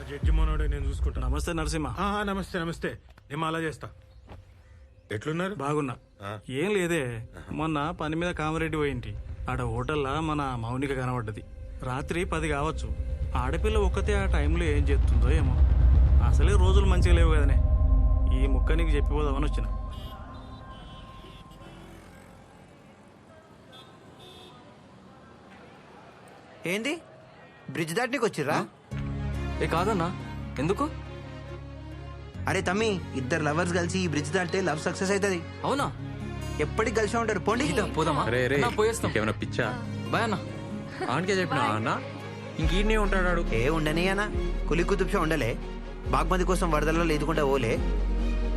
Judge మనోడే, నేను చూసుకుంటా. నమస్తే నరసింహ. నమస్తే నమస్తే, నేను అలా చేస్తా. ఎట్లున్నారు? బాగున్నా. ఏం లేదే, మొన్న పని మీద కామరెడ్డి పోయింటి. ఆడ హోటల్లా మన మౌనిక కనబడ్డది. రాత్రి 10 కావచ్చు. ఆడపిల్ల ఒక్కతే ఆ టైంలో ఏం చేస్తుందో ఏమో. అసలే రోజులు మంచిగా లేవు కదనే. ఈ ముక్క నీకు చెప్పిపోదామని వచ్చిన. ఏంది బ్రిడ్జ్ దాటనీకి వచ్చిర్రా? ఏ కాదన్నా, ఎందుకు? అరే తమ్మి, ఇద్దరు లవర్స్ కలిసి ఈ బ్రిడ్జ్ దాటితే లవ్ సక్సెస్ అవుతుంది. అవునా? ఎప్పటికి కలిసి ఉంటారు. పోండి. పోదామా? పోయేస్తాం. ఏమైనా పిచ్చా? బాయ్ అన్న. ఆనకే చెప్పినా అన్న, ఇంకీడనే ఉంటాడు. ఏ ఉండని అన్న, కులి కుతుబ్షా ఉండలే. బాగ్మతి కోసం వరదల్లో లేదుకుంటా ఓలే.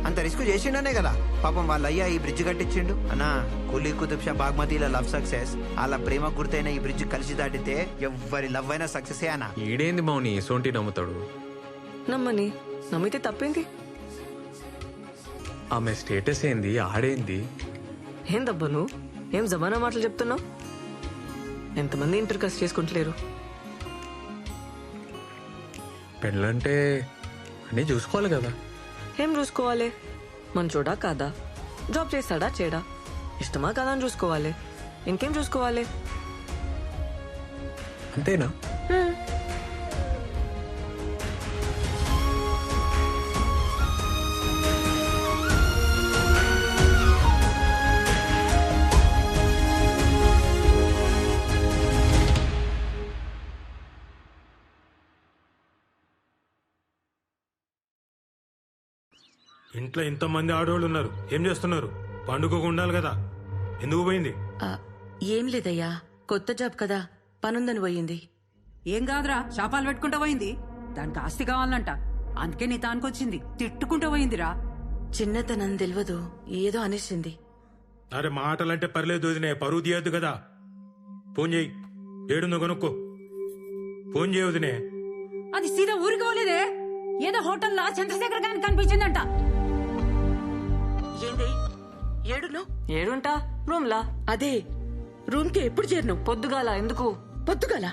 అంత రిస్క్ చేసిండనే కదా పాపం వాళ్ళ అయ్యా ఈ బ్రిడ్జ్ కట్టించిండు. అన్నా, కులి కుతుబ్షా బాగ్మతిల లవ్ సక్సెస్, వాళ్ళ ప్రేమ గుర్తైన ఈ బ్రిడ్జ్ కలిసి దాటితే ఎవ్వరి లవ్ అయినా సక్సెస్ అన్నా. ఈడేంది మౌని సోంటి నమ్ముతాడు? నమ్మని, నమ్మితే తప్పేంది? ఆమె స్టేటస్ ఏంది, ఆడేంది? ఏం దబ్బా నువ్వు? ఏం జమానా మాటలు చెప్తున్నావు? ఎంతమంది ఇంటర్ కాస్ట్ చేసుకుంటలేరు? పెళ్ళంటే అన్నీ చూసుకోవాలి కదా. ఏం చూసుకోవాలి? మంచోడా కాదా, జాబ్ చేస్తాడా చేయడా, ఇష్టమా కాదా అని చూసుకోవాలి. ఇంకేం చూసుకోవాలి? అంతేనా? ఇంట్లో ఇంతమంది ఆడవాళ్ళు ఉన్నారు, ఏం చేస్తున్నారు? పండుగకు ఉండాలి కదా, ఎందుకు పోయింది? ఏం లేదయ్యా, కొత్త జాబ్ కదా, పనుందని పోయింది. ఏం కాదురా, శాపాలు పెట్టుకుంటా పోయింది. దానికి ఆస్తి కావాలంట, అందుకే నీ తానుకొచ్చింది. తిట్టుకుంటా పోయిందిరా. చిన్నతనం తెలియదు, ఏదో అనేసింది. అరే మాటలంటే పర్లేదు వదినే, పరువు తీయద్దు కదా. ఫోన్ చేయి, ఏడుందో కనుక్కో. ఫోన్ చేయ వదినే. అది సీదా ఊరికి పోలేదే, ఏదో హోటల్లో చంద్రశేఖర్ గారికి కనిపించిందంట. ఏంది ఏడును? ఏడుంటా రూమ్లా. అదే రూమ్ కి ఎప్పుడు చేరిను? పొద్దుగాల. ఎందుకు పొద్దుగాల?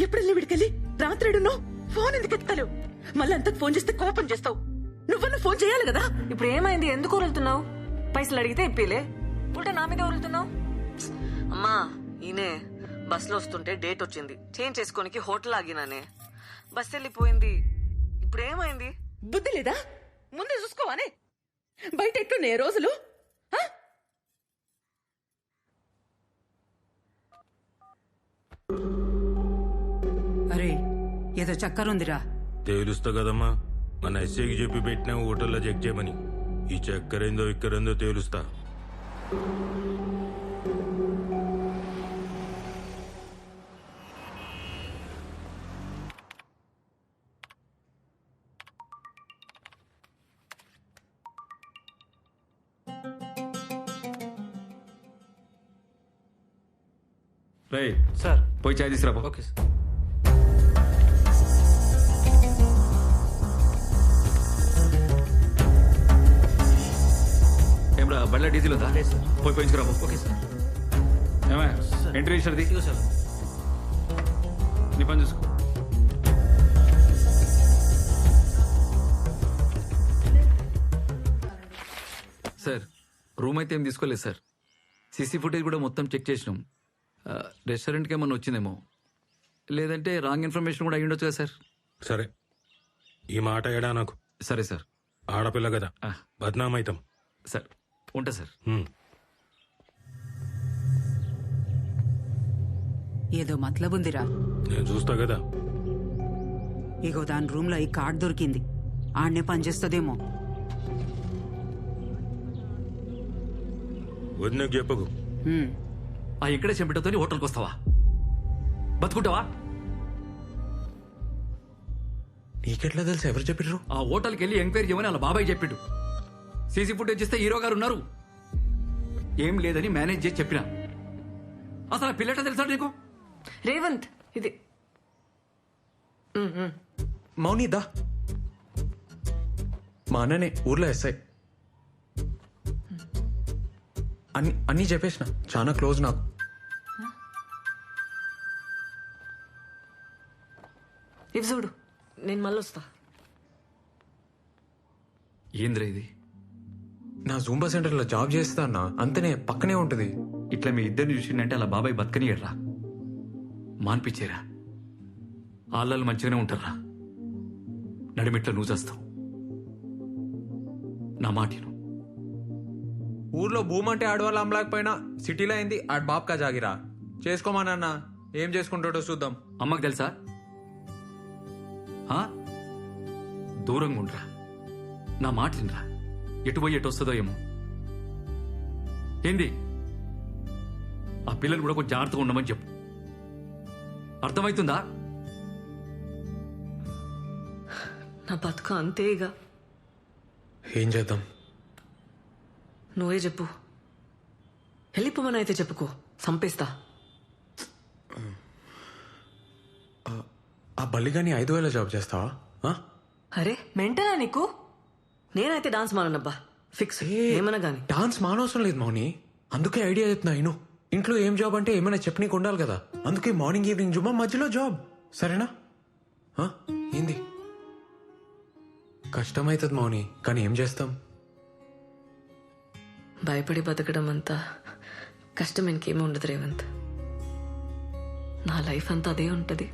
ఎప్పుడెళ్ళి విడికెళ్ళి రాత్రేడును? ఫోన్ ఎందుకు ఎత్తావు? మళ్ళీ అంతకు ఫోన్ చేస్తే కోపం చేస్తావు. నువ్వన్నా ఫోన్ చేయాలి కదా. ఇప్పుడు ఏమైంది? ఎందుకు వదులుతున్నావు? పైసలు అడిగితే ఇప్పిలే, ఉల్టా నా మీద వదులుతున్నావు. అమ్మా, ఈయనే బస్ లో వస్తుంటే డేట్ వచ్చింది, చేంజ్ చేసుకోనికి హోటల్ ఆగినానే. బస్ వెళ్ళిపోయింది. ఇప్పుడు ఏమైంది? బుద్ధి లేదా? ముందే చూసుకోవానే. బయట ఎట్లున్నాయి రోజులు? అరే, ఏదో చక్కరుందిరా. తేలుస్తా కదమ్మా, మన ఎస్ఐకి చెప్పి పెట్టినా హోటల్లో చెక్ చేయమని. ఈ చక్కరేందో ఇక్కరేందో తేలుస్తా. సార్ పోయి చాయ్ తీసుకురా. Okay sir. ఏమరా బండ్ల డీజిల్ ఉందా? పోయి పోయించుకురా. Okay sir. ఏమా ఎంట్రీ ఇచ్చారు? ఇదిగో సార్. నీ పని చూసుకో. సార్, రూమ్ అయితే ఏం తీసుకోలేదు సార్. సీసీ ఫుటేజ్ కూడా మొత్తం చెక్ చేసినాం. రెస్టారెంట్కి ఏమన్నా వచ్చిందేమో, లేదంటే రాంగ్ ఇన్ఫర్మేషన్ కూడా అయ్యుండొచ్చు కదా సార్. సరే, ఈ మాట ఏడా నాకు. సరే సార్. ఆడపిల్ల కదా, బద్నామైతం. సార్ ఉంటా సార్. ఏదో మతలబుందిరా. నేను చూస్తా కదా. ఇగో దాని రూమ్ లో ఈ కార్డ్ దొరికింది, ఆడనే పనిచేస్తుందేమో. వదినకు చెప్పకు. ఆ ఇక్కడే చెంపటతో హోటల్కి వస్తావా? బతుకుంటావా? నీకెట్లా తెలుసు? ఎవరు చెప్పిర్రు? ఆ హోటల్కి వెళ్ళి ఎంక్వైరీ చేయమని వాళ్ళ బాబాయ్ చెప్పిండు. సీసీ ఫుటేజ్ ఇస్తే హీరో గారు ఉన్నారు. ఏం లేదని మేనేజ్ చేసి చెప్పిన. అసలు పిల్లట తెలుసా నీకు? రేవంత్, ఇది మౌని దా. మా అన్ననే ఊర్లో ఎస్ఐ. అన్నీ చెప్పేసిన, చాలా క్లోజ్ నాకు. ఇవి చూడు, నేను మళ్ళీ వస్తా. ఏంద్రా ఇది? నా జూంబా సెంటర్లో జాబ్ చేస్తా అన్న, అంతనే పక్కనే ఉంటుంది. ఇట్లా మీ ఇద్దరిని చూసిండంటే అలా బాబాయ్ బతకనియడ్రా, మాన్పించేరా. ఆళ్ళు మంచిగానే ఉంటారా, నడిమిట్లో నువ్వు చేస్తావు. నా మాటిను. ఊర్లో భూమి అంటే ఆడవాళ్ళు అమ్మలేకపోయినా సిటీలో అయింది ఆడ బాబ్కా జాగిరా. చేసుకోమానన్న, ఏం చేసుకుంటాడో చూద్దాం. అమ్మకు తెలుసా? ఆ? దూరంగా ఉండరా, నా మాట వినరా. ఎటు పోయి ఎటు వస్తుందో ఏమో. ఏంది? ఆ పిల్లలు కూడా కొంచెం జాగ్రత్తగా ఉండమని చెప్పు. అర్థమవుతుందా? నా బతుక అంతే ఇక. ఏం చేద్దాం? నువ్వే చెప్పు. వెళ్ళిపోమని అయితే చెప్పుకో, చంపేస్తా. ఆ బల్లిగాని 5,000 జాబ్ చేస్తావా? ఆ? అరే మెంటనా నీకు? నేనైతే డాన్స్ మానబ్బా, ఫిక్స్. ఏమన్నా గానీ డాన్స్ మానవసరం లేదు మౌని, అందుకే ఐడియా చెప్తున్నా. నేను ఇంట్లో ఏం జాబ్ అంటే ఏమైనా చెప్పనీకి ఉండాలి కదా, అందుకే మార్నింగ్ ఈవినింగ్ జుమ్మా, మధ్యలో జాబ్. సరేనా? ఆ? ఏంది? కష్టమైతుంది మౌని, కానీ ఏం చేస్తాం? భయపడి బతకడం అంతా కష్టం ఇంకేమీ ఉండదు రేవంత్. నా లైఫ్ అంతా అదే ఉంటది,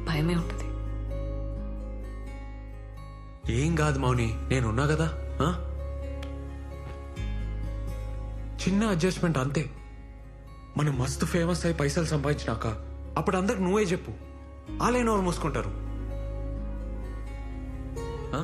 భయమే ఉంటది. ఏం కాదు మౌని, నేనున్నా కదా. ఆ? చిన్న అడ్జస్ట్మెంట్ అంతే. మనం మస్తు ఫేమస్ అయి పైసలు సంపాదించినాక అప్పుడు అందరికి నువ్వే చెప్పు, ఆలైన వాళ్ళు మూసుకుంటారు. ఆ?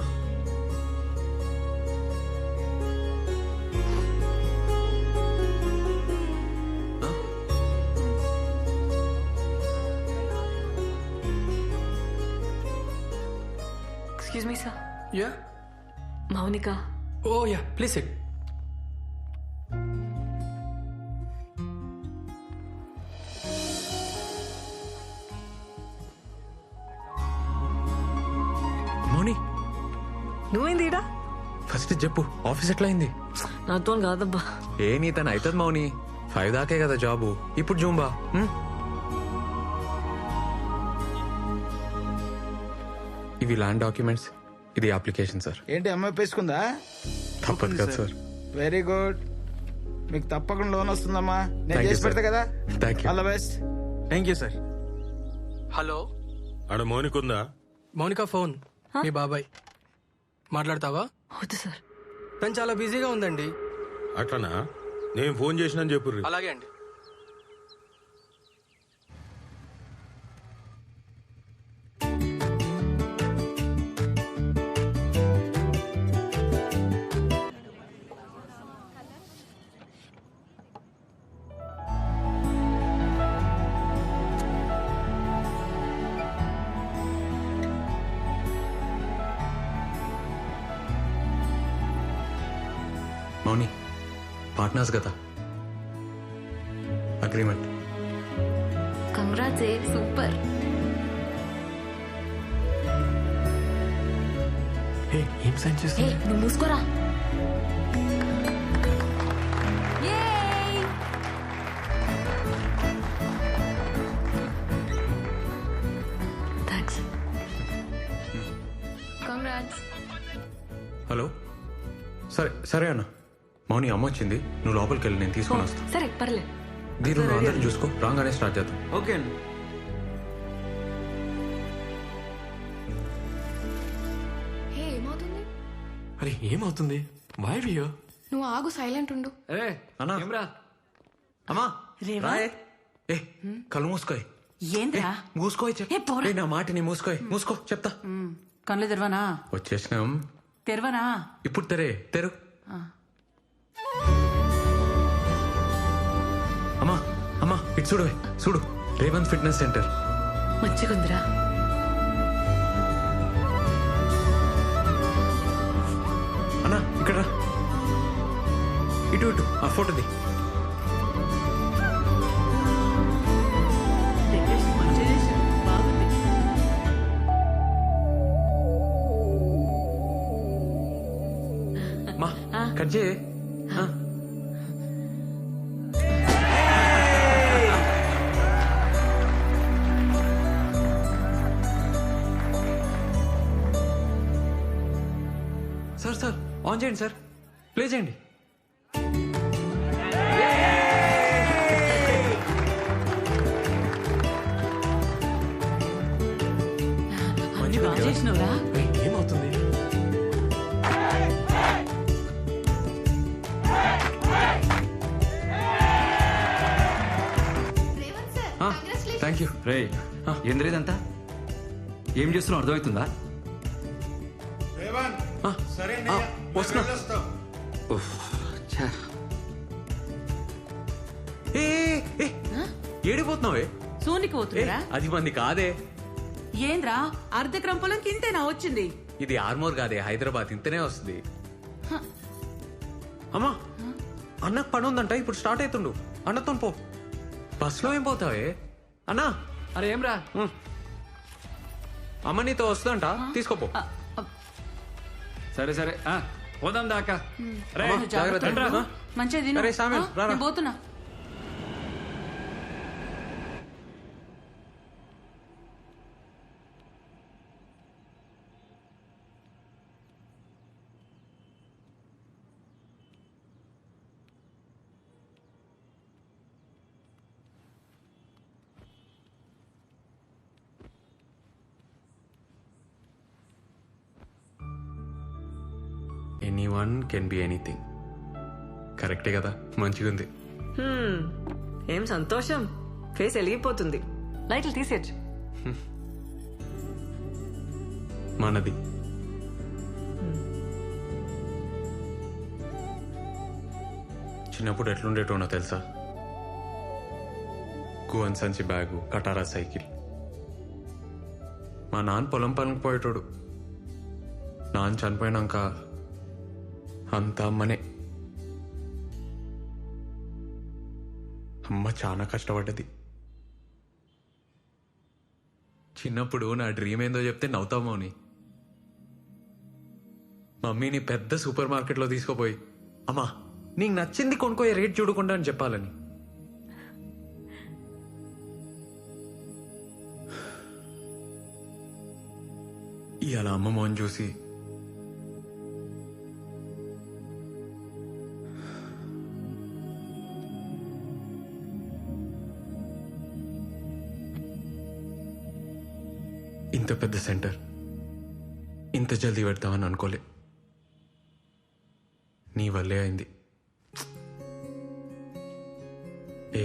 Excuse me sir. Yeah? Mounika. Oh, yeah. Please sit. మౌని, నువ్వేంది ఈడ? ఫస్ట్ చెప్పు, ఆఫీస్ ఎట్లా అయింది? నాతో కాదబ్బా. ఏ నీ తను అవుతుంది మౌని, 5 దాకే కదా జాబు. ఇప్పుడు జూంబా. ఇవి ల్యాండ్ డాక్యుమెంట్స్, ఇది అప్లికేషన్ సార్. ఏంటి అమ్మాయి పేసుకుందా? తప్పదు కదా సార్. వెరీ గుడ్, మీకు తప్పకుండా లోన్ వస్తుందమ్మా. నేను Thank you, చేసి పెడతా sir. కదా. Thank you. All the best. Thank you sir. Hello, ఆడ మౌనికుందా? మౌనిక ఫోన్. మీ బాబాయ్ మాట్లాడతావా? వద్దు సార్. తను చాలా బిజీగా ఉందండి. అట్లనా? నేను ఫోన్ చేసినా చెప్పుర్రి. అలాగే అండి. మౌని, పార్ట్నర్స్ కదా, అగ్రిమెంట్. Congrats, super. ఏం సైన్ చేస్తా? నువ్వు మూసుకోరా. థ్యాంక్స్. కంగ్రాట్స్. హలో, సరే సరే అన్న. మౌని అమ్మ వచ్చింది, నువ్వు లోపలికి వెళ్ళి నేను తీసుకొని వస్తా. సరే పర్లే. దీని నువ్వు అందరిని చూసుకో, రాగానే స్టార్ట్ చేద్దాం. ఓకే అండి. హే, ఏమవుతుంది? అరే ఏమవుతుంది? వై వియో? నువ్వు ఆగు, సైలెంట్ ఉండు. అన్నా, అమ్మా రాయే. ఏ కళ్ళు మూసుకోయ్. ఏంద్రా? మూసుకోయ్ ఏ, పోరా. నా మాటిని మూసుకోయ్. మూసుకో చెప్తా. కళ్ళు తెరవనా? వచ్చేసినాం. తెరవనా? ఇప్పుడు తెరు. అమ్మా ఇటు చూడు, రేవంత్ ఫిట్నెస్ సెంటర్. మంచిగుందిరా. అన్నా ఇక్కడ రా. ఇటు ఆ ఫోటోది. మా కట్ చేయి. సార్ సార్ ఆన్ చేయండి సార్, ప్లే చేయండి. బాగా చేసినవురా. ఏమవుతుంది? Thank you. రే ఏం లేదంతా ఏం చేస్తున్నావు అర్థమవుతుందా? వస్తున్నా. ఏడిపోతున్నావే? సోనికి పోతున్నారా? అది మంది కాదే. ఏంద్రా అర్ధక్రమ పొలంకి ఇంతేనా వచ్చింది? ఇది ఆర్మోర్ కాదే, హైదరాబాద్. ఇంతనే వస్తుంది. అమ్మా అన్నకు పని ఉందంట, ఇప్పుడు స్టార్ట్ అవుతుండు. అన్నతో పో. బస్సులో ఏం పోతావే? అన్నా అరే ఏం రా, అమ్మ నీతో వస్తుందంట, తీసుకోపో. సరే సరే పోదాం దాకా. జాగ్రత్త. మంచిగా తిను. అరే సామెల్, రారా. నేను పోతున్నా. Anyone can be anything. కరెక్టే కదా, మంచిగా ఉంది. ఏం సంతోషం, ఫేస్ వెలిగిపోతుంది. లైట్లు తీసేచ్చు. మనది. చిన్నప్పుడు ఎట్లుండేటోనో తెలుసా? గువన్ సంచి బ్యాగు, కటారా సైకిల్. మా నాన్న పొలం పనికి పోయేటోడు. నాన్న చనిపోయినాక అంత అమ్మనే. అమ్మ చాలా కష్టపడ్డది. చిన్నప్పుడు నా డ్రీమ్ ఏందో చెప్తే నవ్వుతామో అని మమ్మీని పెద్ద సూపర్ మార్కెట్లో తీసుకుపోయి, అమ్మా నీకు నచ్చింది కొనుక్కోయే, రేట్ చూడకుండా అని చెప్పాలని. ఇవాళ అమ్మ మోహన్ చూసి ఇంత పెద్ద సెంటర్ ఇంత జల్దీ పెడతామని అనుకోలే. నీ వల్లే అయింది. ఏ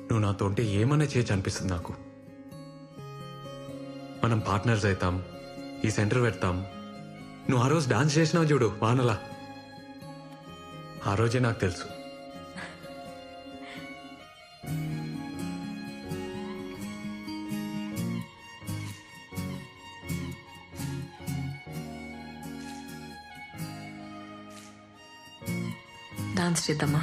నువ్వు నాతో ఉంటే ఏమన్నా చేయొచ్చు అనిపిస్తుంది నాకు. మనం పార్ట్నర్స్ అవుతాం, ఈ సెంటర్ పెడతాం. నువ్వు ఆ రోజు డాన్స్ చేసినావు చూడు వానలా, ఆ రోజే నాకు తెలుసు. డాన్స్ చేద్దామా?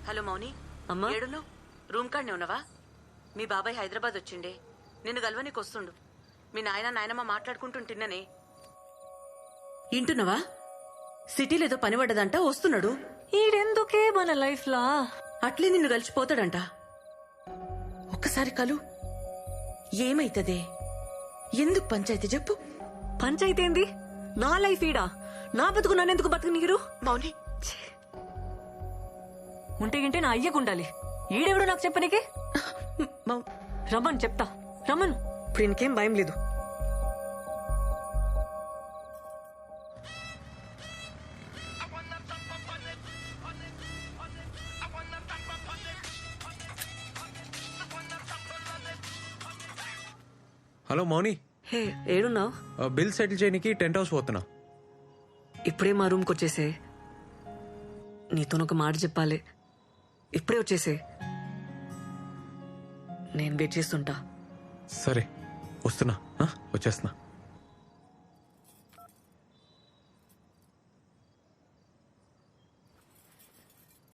హలో మౌని, అమ్మా ఏడును రూమ్ కాడనే ఉన్నావా? మీ బాబాయ్ హైదరాబాద్ వచ్చిండే, నిన్ను గల్వనికి వస్తుండు. మీ నాయన నాయనమ్మ మాట్లాడుకుంటుంటిన్ననే. ఇంటున్నావా? సిటీలో ఏదో పని పడ్డదంట, వస్తున్నాడు. ఈడెందుకే మన లైఫ్ లా అట్లే నిన్ను కలిసిపోతాడంట. ఒక్కసారి కలు, ఏమైతదే? ఎందుకు పంచాయతీ చెప్పు? పంచాయితీ ఏంది? నా లైఫ్ ఈడా, నా బతుకు నన్నెందుకు బతుకు నీరు? మౌని, ఉంటే గింటే నా అయ్యకుండాలి. ఈడెవడు నాకు చెప్పనీకి? రమ్మను చెప్తా, రమ్మను. ఇప్పుడు ఇంకేం భయం లేదు. హలో మౌని, హే, ఏడున్నావు? బిల్ సెటిల్ చేయడానికి టెంట్ హౌస్ పోతున్నా. ఇప్పుడే మా రూమ్కి వచ్చేసే. నీతోనొక మాట చెప్పాలి. ఇప్పుడే వచ్చేసే, నేను వెయిట్ చేస్తుంటా. సరే వస్తున్నా, వచ్చేస్తున్నా.